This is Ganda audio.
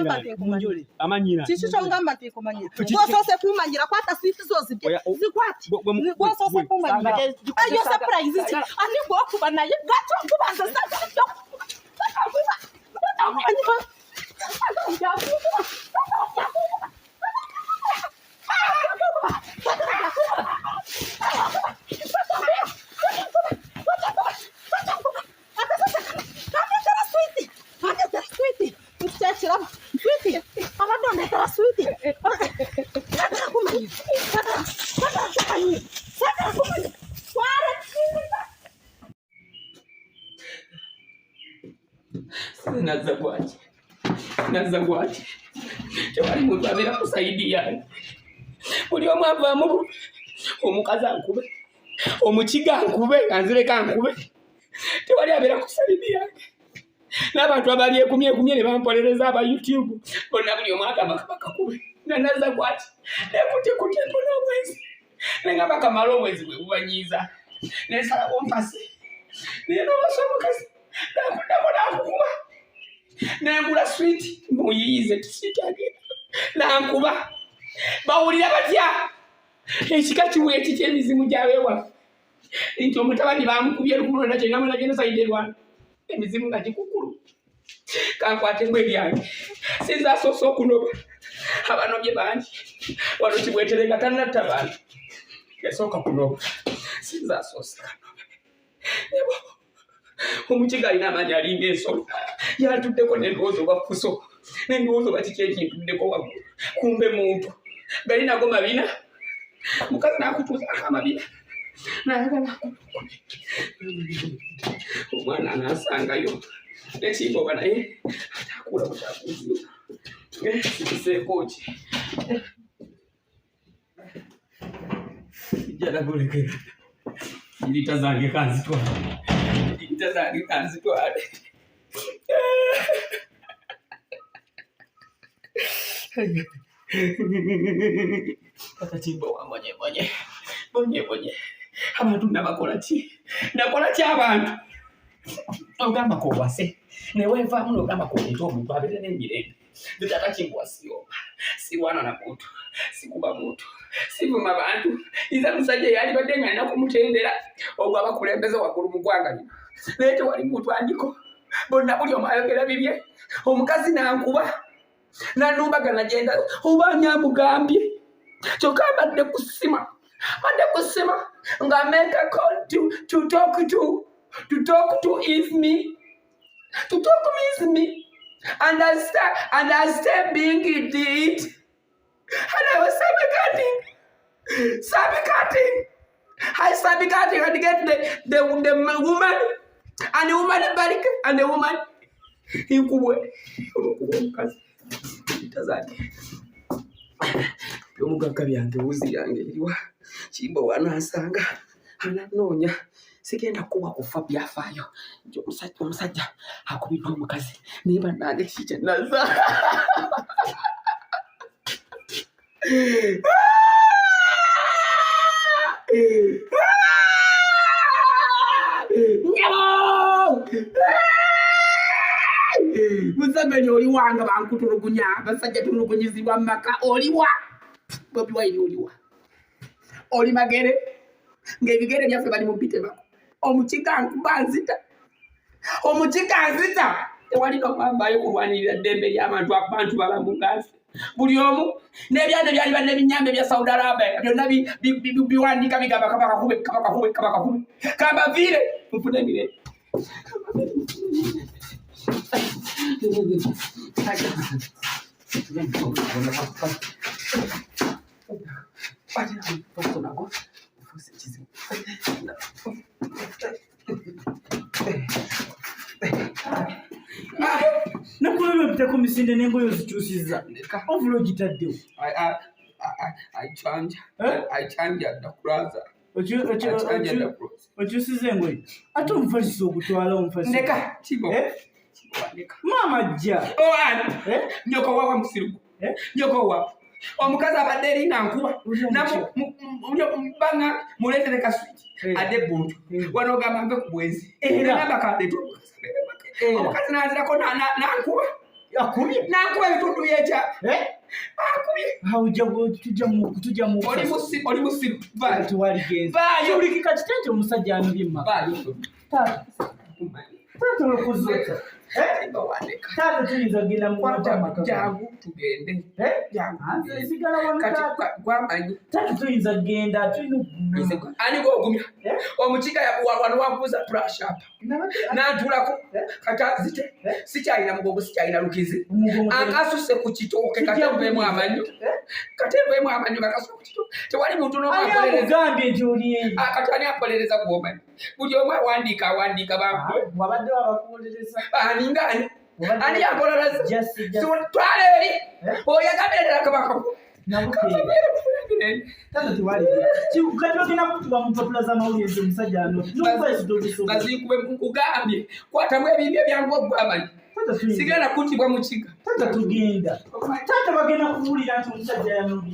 ngamba tekumanyira. Amanyira. Chicho ngamba tekumanyira. Bwosose kumanyira kwata sweet zozi. Zikwati. Bwosose kumanyira. Ayo surprise iki. Ani bwokuba naye gacho kubanza saka. Nazagwaje tewali muntu abeera kusaidia buli omu avaamu omukazi ankube omukiga ankube anzireka ankube tewali abeera kusaidia n'abantu abali ekumye ne bampolereza aba YouTube bonna buli omu agamba bakakube nazagwaje nekutekutte mpona omwezi nengamba kamala omwezi bwe bubanyiiza nensalawo mpase naye n'obasa omukazi nakukuba nengula sweet muyiize tisitagenda nankuba bawulira batya ekika kiwe ekikyemizimu gyabeewaffe nti omutabani bamukubye lukumu nakyo namuna genocide Rwanda emizimu nga gikukulu kankwate ngwe byange sinzasoose okunoba abanobye bangi wano kibweterenga tannatta bantu yasooka kunoba sinzasoose kanobe omukiga alina amaanyi alinga ensolo yatuddeko n'endowoozo bafuso n'endowoozo bakiki ekintuddeko waggulu kumbe muntu galinago mabina mukazi n'akutuuzako amabina nayagala omwana anaasangayo nekimbooba naye atakula butakuziika sikiseeko ki jalagolekera irita zange kanzitwale Kakatimbo bonye abantu nabakola ki abantu ogamba ko wase ne weva muno ogamba ko nto omuntu abere n'emirembe ndakakimbo siwana na muntu sikuba muntu sivuma abantu iza musajja yali badenga na kumutendera ogwa abakulembeze waggulu mu ggwanga lino naye tewali muntu andiko bonna buli omu ayogera bibye omukazi nankuba nanumbaga nagenda oba nyamugambye kyokka badde kusima nga make a call to talk to is me and I stay being it and I was sabikating and get the woman and the woman barik and the woman inkubwe tazaki omugaka byange wuzi yange iriwa Kimbowa nasanga ananoonya sigenda kuwa kufa byafaayo omusajja akubidde omukazi niba nange kikye naza Museveni oliwanga bankutulugunya basajja tulugunyizibwa maka oliwa Bobi Wine oliwa oli magere ng'ebigere byaffe bali mu bitema omukiga nkubanzita tewali nomwambayo kulwanirira ddembe ly'abantu abantu balamu ngazi buli omu n'ebyande byali banne binyambe bya Saudi Arabia byonna biwandika bigamba kabaka kube kambaviire mufune emirembe nakulebe bitako misinde nengoyo zikyusiza ovulo gitaddewo aichanja ndakulaza okyusiza engoye ate omufaliso ogutwala omufaliso ndeka Kimbowa maama jja nyoko wawa musirugu nyoko wawa omukazi abadde erina nkuba banga muleetere kaswiti adde buntu wano ogamba mpe ku bwenzi era bakadde omukazi nazirako nankuba Akubye. Nakuba ebitundu by'ekyapa. Akubye. Tujja mu. Oli musiru. Vaayo. Tuwaligenza. Vaayo. Kyulikika kitente omusajja anobye mma. Vaayo. Taata olokuzza. Taata tuyinza kugenda mu jangu tugende. Nsigala wano taata. Gwamanyi. Taata tuyinza kugenda tulina ani gwogumya omukiga wano wabuuza brush up n'atuulako katazite sikyalina mugongo sikyalina lukizi akasuse ku kitooke katembeemu amanyo kakasuse ku kitooke tewali muntu n'omugambye nti oli katani apolereza gwomanyi buli omu awandiika bankwe wabadde wabakuwolereza aningani ani yapolereza twala eri oyagambirira kabaka Bazikube nkugambye kwatamu ebibyo byangu ogwamanyi sigenda kutibwa mu kiga tugenda taata bagenda kuwulira nti omusajja yanobye